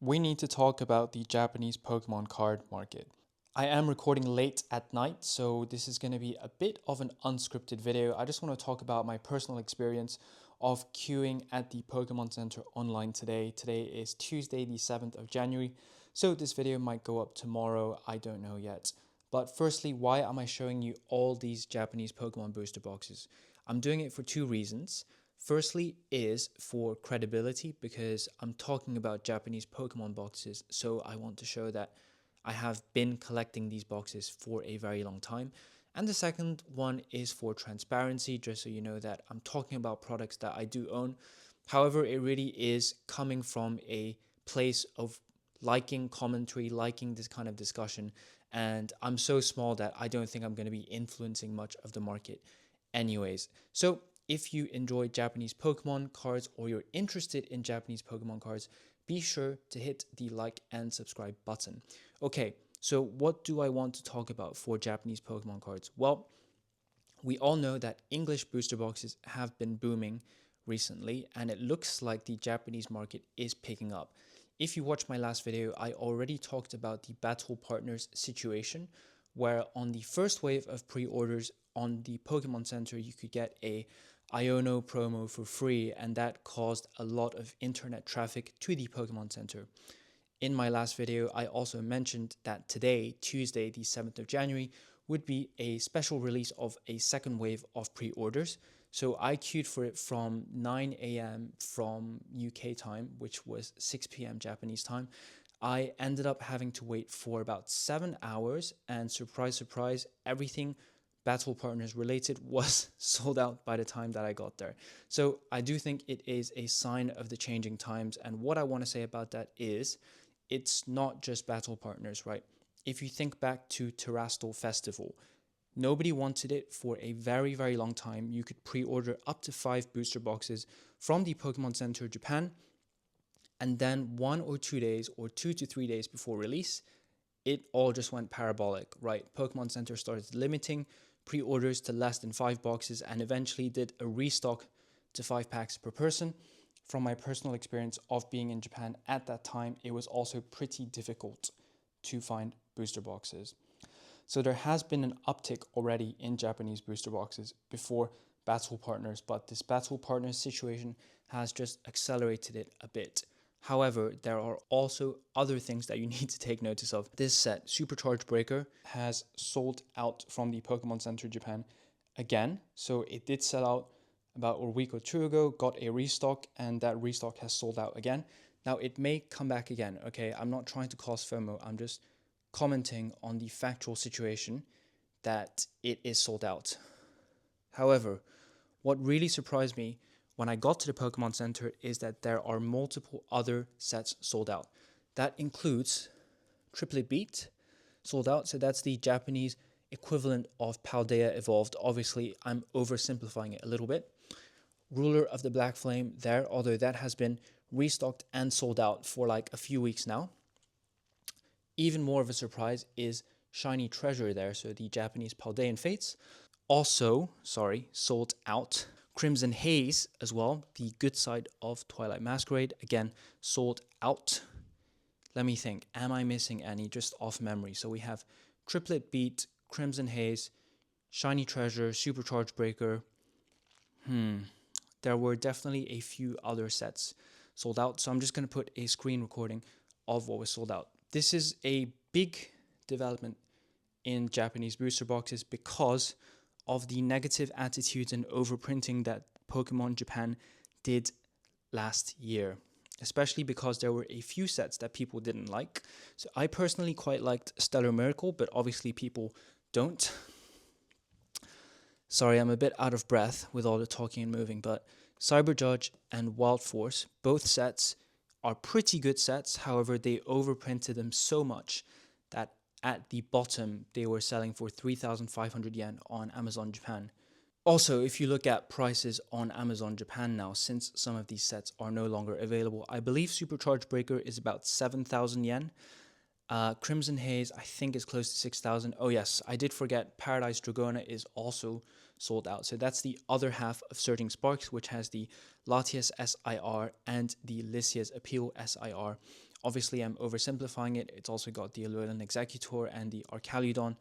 We need to talk about the Japanese Pokemon card market. I am recording late at night, so this is going to be a bit of an unscripted video. I just want to talk about my personal experience of queuing at the Pokemon Center online today. Today is Tuesday, the 7th of January, so this video might go up tomorrow. I don't know yet. But firstly, why am I showing you all these Japanese Pokemon booster boxes? I'm doing it for two reasons. Firstly is for credibility because I'm talking about Japanese Pokemon boxes, so I want to show that I have been collecting these boxes for a very long time. And the second one is for transparency, just so you know that I'm talking about products that I do own. However, it really is coming from a place of liking commentary, liking this kind of discussion. And I'm so small that I don't think I'm going to be influencing much of the market anyways. So if you enjoy Japanese Pokemon cards or you're interested in Japanese Pokemon cards, be sure to hit the like and subscribe button. Okay, so what do I want to talk about for Japanese Pokemon cards? Well, we all know that English booster boxes have been booming recently, and it looks like the Japanese market is picking up. If you watched my last video, I already talked about the Battle Partners situation, where on the first wave of pre-orders on the Pokemon Center, you could get a Iono promo for free, and that caused a lot of internet traffic to the Pokemon Center. In my last video, I also mentioned that today, Tuesday, the 7th of January, would be a special release of a second wave of pre-orders. So I queued for it from 9 a.m. from UK time, which was 6 p.m. Japanese time. I ended up having to wait for about 7 hours, and surprise, surprise, everything Battle Partners related was sold out by the time that I got there. So I do think it is a sign of the changing times, and what I want to say about that is it's not just Battle Partners, right? If you think back to Terastal Festival, nobody wanted it for a very, very long time. You could pre-order up to 5 booster boxes from the Pokemon Center Japan, and then 1 or 2 days or 2 to 3 days before release, it all just went parabolic, right? Pokemon Center started limiting pre-orders to less than 5 boxes and eventually did a restock to 5 packs per person. From my personal experience of being in Japan at that time, it was also pretty difficult to find booster boxes. So there has been an uptick already in Japanese booster boxes before Battle Partners, but this Battle Partners situation has just accelerated it a bit. However, there are also other things that you need to take notice of. This set, Supercharged Breaker, has sold out from the Pokemon Center Japan again. So it did sell out about a week or two ago, got a restock, and that restock has sold out again. Now, it may come back again, okay? I'm not trying to cause FOMO. I'm just commenting on the factual situation that it is sold out. However, what really surprised me when I got to the Pokemon Center is that there are multiple other sets sold out. That includes Triplet Beat, sold out. So that's the Japanese equivalent of Paldea Evolved. Obviously, I'm oversimplifying it a little bit. Ruler of the Black Flame there, although that has been restocked and sold out for like a few weeks now. Even more of a surprise is Shiny Treasure there, so the Japanese Paldean Fates. Also, sold out. Crimson Haze as well, the good side of Twilight Masquerade, again, sold out. Let me think, am I missing any just off memory? So we have Triplet Beat, Crimson Haze, Shiny Treasure, Supercharged Breaker. There were definitely a few other sets sold out, so I'm just going to put a screen recording of what was sold out. This is a big development in Japanese booster boxes because of the negative attitudes and overprinting that Pokemon Japan did last year, especially because there were a few sets that people didn't like. So I personally quite liked Stellar Miracle, but obviously people don't. Sorry, I'm a bit out of breath with all the talking and moving, but Cyber Judge and Wild Force, both sets are pretty good sets. However, they overprinted them so much that at the bottom they were selling for 3,500 yen on Amazon Japan. Also, if you look at prices on Amazon Japan now, since some of these sets are no longer available, I believe Supercharged Breaker is about 7,000 yen. Crimson Haze, I think, is close to 6,000. Oh yes, I did forget Paradise Dragona is also sold out. So that's the other half of Surging Sparks, which has the Latias SIR and the Lisia's Appeal SIR. Obviously, I'm oversimplifying it. It's also got the Alolan Executor and the Arcaludon,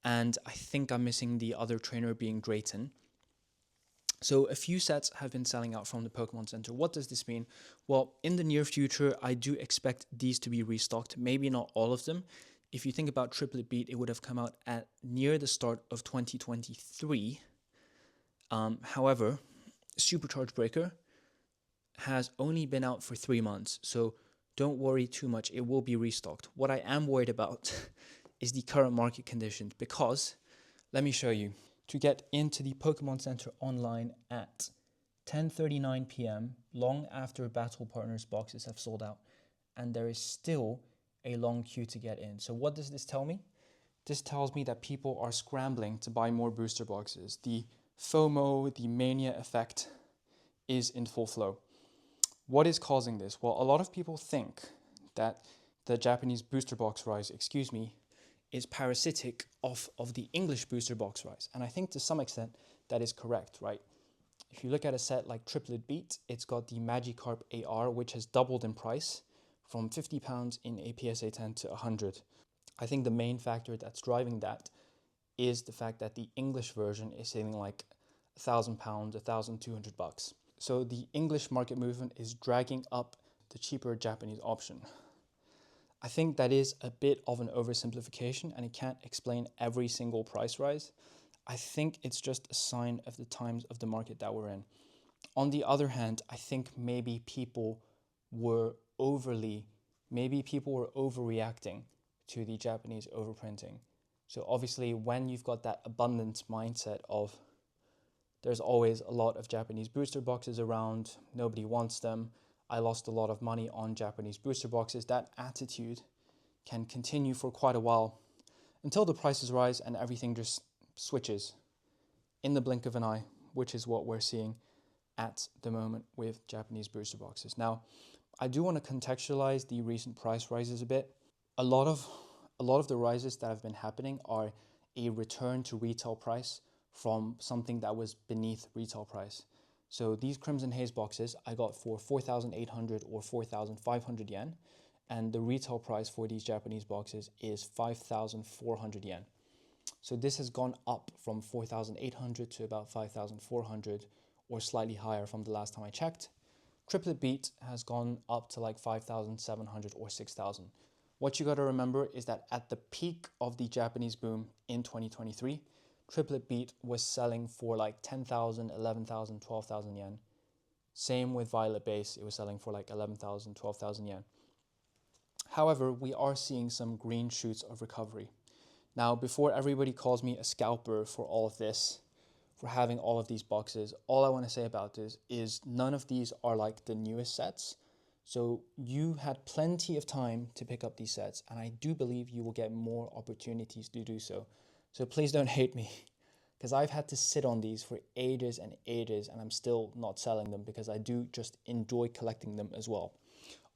and I think I'm missing the other trainer being Drayton. So a few sets have been selling out from the Pokemon Center. What does this mean? Well, in the near future, I do expect these to be restocked. Maybe not all of them. If you think about Triplet Beat, it would have come out at near the start of 2023. However, Supercharge Breaker has only been out for 3 months, so don't worry too much. It will be restocked. What I am worried about is the current market conditions, because let me show you. To get into the Pokemon Center online at 10:39 p.m., long after Battle Partners boxes have sold out, and there is still a long queue to get in. So what does this tell me? This tells me that people are scrambling to buy more booster boxes. The FOMO, the mania effect is in full flow. What is causing this? Well, a lot of people think that the Japanese booster box rise, is parasitic off of the English booster box rise. And I think to some extent that is correct, right? If you look at a set like Triplet Beat, it's got the Magikarp AR, which has doubled in price from £50 in a PSA 10 to 100. I think the main factor that's driving that is the fact that the English version is selling like £1,000, $1,200. So the English market movement is dragging up the cheaper Japanese option. I think that is a bit of an oversimplification, and it can't explain every single price rise. I think it's just a sign of the times of the market that we're in. On the other hand, I think maybe people were overreacting to the Japanese overprinting. So obviously when you've got that abundance mindset of there's always a lot of Japanese booster boxes around, nobody wants them, I lost a lot of money on Japanese booster boxes, that attitude can continue for quite a while until the prices rise and everything just switches in the blink of an eye, which is what we're seeing at the moment with Japanese booster boxes. Now, I do want to contextualize the recent price rises a bit. A lot of the rises that have been happening are a return to retail price from something that was beneath retail price. So these Crimson Haze boxes I got for 4,800 or 4,500 yen, and the retail price for these Japanese boxes is 5,400 yen. So this has gone up from 4,800 to about 5,400, or slightly higher from the last time I checked. Triplet Beat has gone up to like 5,700 or 6,000. What you got to remember is that at the peak of the Japanese boom in 2023, Triplet Beat was selling for like 10,000, 11,000, 12,000 yen. Same with Violet Base, it was selling for like 11,000, 12,000 yen. However, we are seeing some green shoots of recovery. Now, before everybody calls me a scalper for all of this, for having all of these boxes, all I want to say about this is none of these are like the newest sets. So you had plenty of time to pick up these sets, and I do believe you will get more opportunities to do so. So please don't hate me, because I've had to sit on these for ages and ages, and I'm still not selling them because I do just enjoy collecting them as well.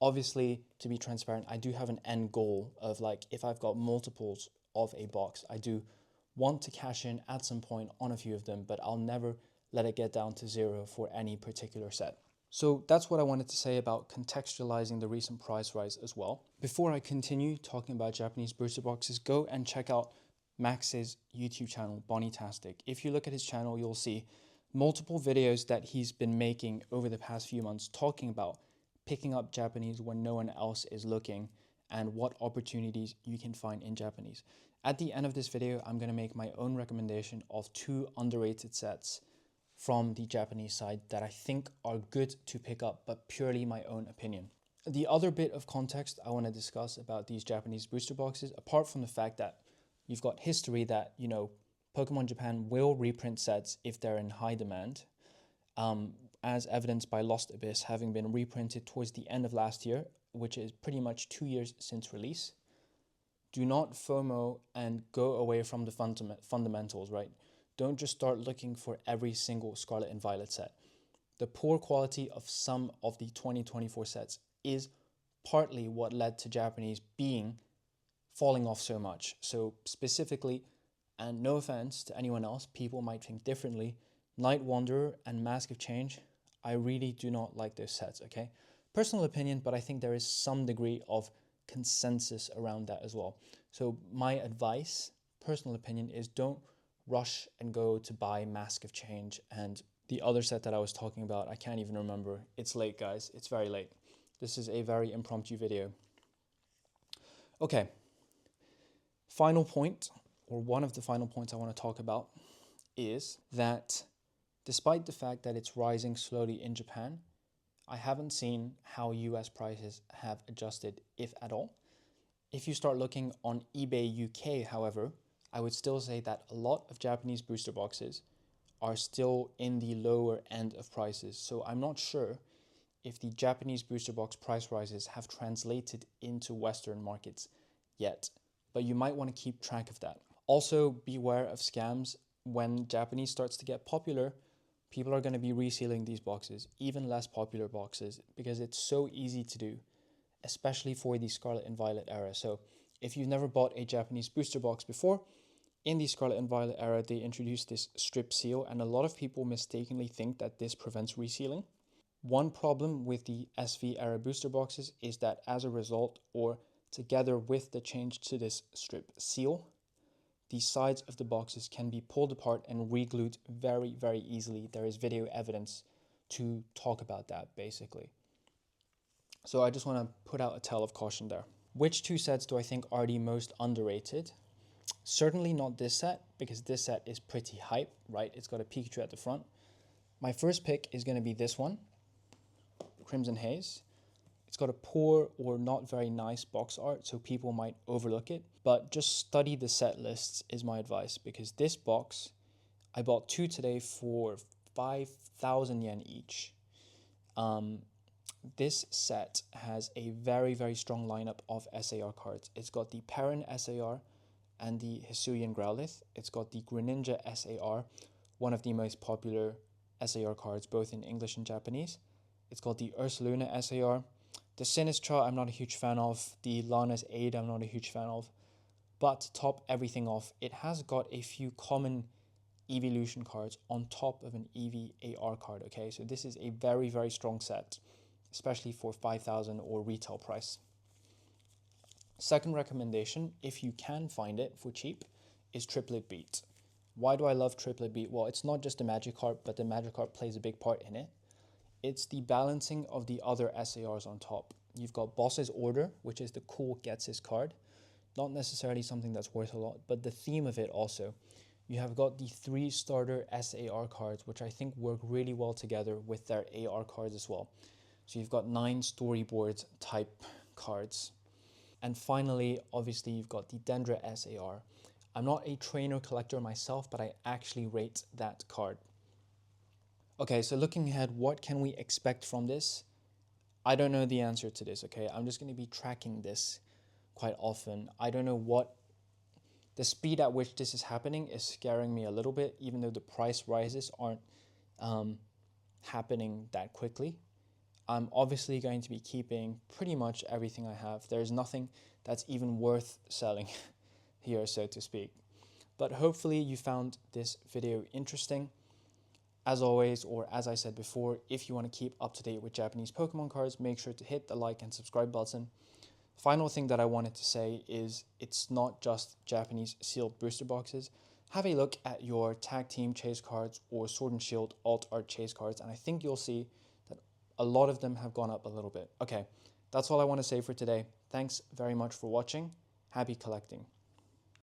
Obviously, to be transparent, I do have an end goal of like, if I've got multiples of a box, I do want to cash in at some point on a few of them, but I'll never let it get down to zero for any particular set. So that's what I wanted to say about contextualizing the recent price rise as well. Before I continue talking about Japanese booster boxes, go and check out Max's YouTube channel, Bonnietastic. If you look at his channel, you'll see multiple videos that he's been making over the past few months talking about picking up Japanese when no one else is looking and what opportunities you can find in Japanese. At the end of this video, I'm going to make my own recommendation of 2 underrated sets from the Japanese side that I think are good to pick up, but purely my own opinion. The other bit of context I want to discuss about these Japanese booster boxes, apart from the fact that you've got history that, you know, Pokemon Japan will reprint sets if they're in high demand, as evidenced by Lost Abyss having been reprinted towards the end of last year, which is pretty much 2 years since release. Do not FOMO and go away from the fundamentals, right? Don't just start looking for every single Scarlet and Violet set. The poor quality of some of the 2024 sets is partly what led to Japanese falling off so much. So specifically, and no offense to anyone else, people might think differently, Night Wanderer and Mask of Change, I really do not like those sets, okay? Personal opinion, but I think there is some degree of consensus around that as well. So my advice, personal opinion, is don't rush and go to buy Mask of Change and the other set that I was talking about. I can't even remember. It's late, guys. It's very late. This is a very impromptu video. Okay. Final point, or one of the final points I want to talk about, is that despite the fact that it's rising slowly in Japan, I haven't seen how US prices have adjusted, if at all. If you start looking on eBay UK, however, I would still say that a lot of Japanese booster boxes are still in the lower end of prices. So I'm not sure if the Japanese booster box price rises have translated into Western markets yet, but you might want to keep track of that. Also, beware of scams. When Japanese starts to get popular, people are going to be resealing these boxes, even less popular boxes, because it's so easy to do, especially for the Scarlet and Violet era. So if you've never bought a Japanese booster box before, in the Scarlet and Violet era, they introduced this strip seal, and a lot of people mistakenly think that this prevents resealing. One problem with the SV era booster boxes is that as a result, or together with the change to this strip seal, the sides of the boxes can be pulled apart and re-glued very, very easily. There is video evidence to talk about that, basically. So I just want to put out a tale of caution there. Which two sets do I think are the most underrated? Certainly not this set, because this set is pretty hype, right? It's got a Pikachu at the front. My first pick is going to be this one, Crimson Haze. It's got a poor or not very nice box art, so people might overlook it. But just study the set lists is my advice, because this box, I bought two today for 5,000 yen each. This set has a very, very strong lineup of SAR cards. It's got the Perrin SAR and the Hisuian Growlithe. It's got the Greninja SAR, one of the most popular SAR cards, both in English and Japanese. It's got the Ursaluna SAR. The Sinistra I'm not a huge fan of. The Lana's Aid I'm not a huge fan of. But to top everything off, it has got a few common evolution cards on top of an EVAR card, okay? So this is a very, very strong set, especially for 5,000 or retail price. Second recommendation, if you can find it for cheap, is Triplet Beat. Why do I love Triplet Beat? Well, it's not just the Magikarp, but the Magikarp plays a big part in it. It's the balancing of the other SARs on top. You've got Boss's Order, which is the cool Ghetsis card. Not necessarily something that's worth a lot, but the theme of it also. You have got the 3 starter SAR cards, which I think work really well together with their AR cards as well. So you've got 9 storyboard type cards. And finally, obviously, you've got the Dendra SAR. I'm not a trainer collector myself, but I actually rate that card. Okay, so looking ahead, what can we expect from this? I don't know the answer to this, okay? I'm just going to be tracking this quite often. I don't know what... The speed at which this is happening is scaring me a little bit, even though the price rises aren't happening that quickly. I'm obviously going to be keeping pretty much everything I have. There's nothing that's even worth selling here, so to speak. But hopefully you found this video interesting. As always, or as I said before, if you want to keep up to date with Japanese Pokemon cards, make sure to hit the like and subscribe button. Final thing that I wanted to say is it's not just Japanese sealed booster boxes. Have a look at your Tag Team Chase cards or Sword and Shield Alt Art Chase cards, and I think you'll see that a lot of them have gone up a little bit. Okay, that's all I want to say for today. Thanks very much for watching. Happy collecting.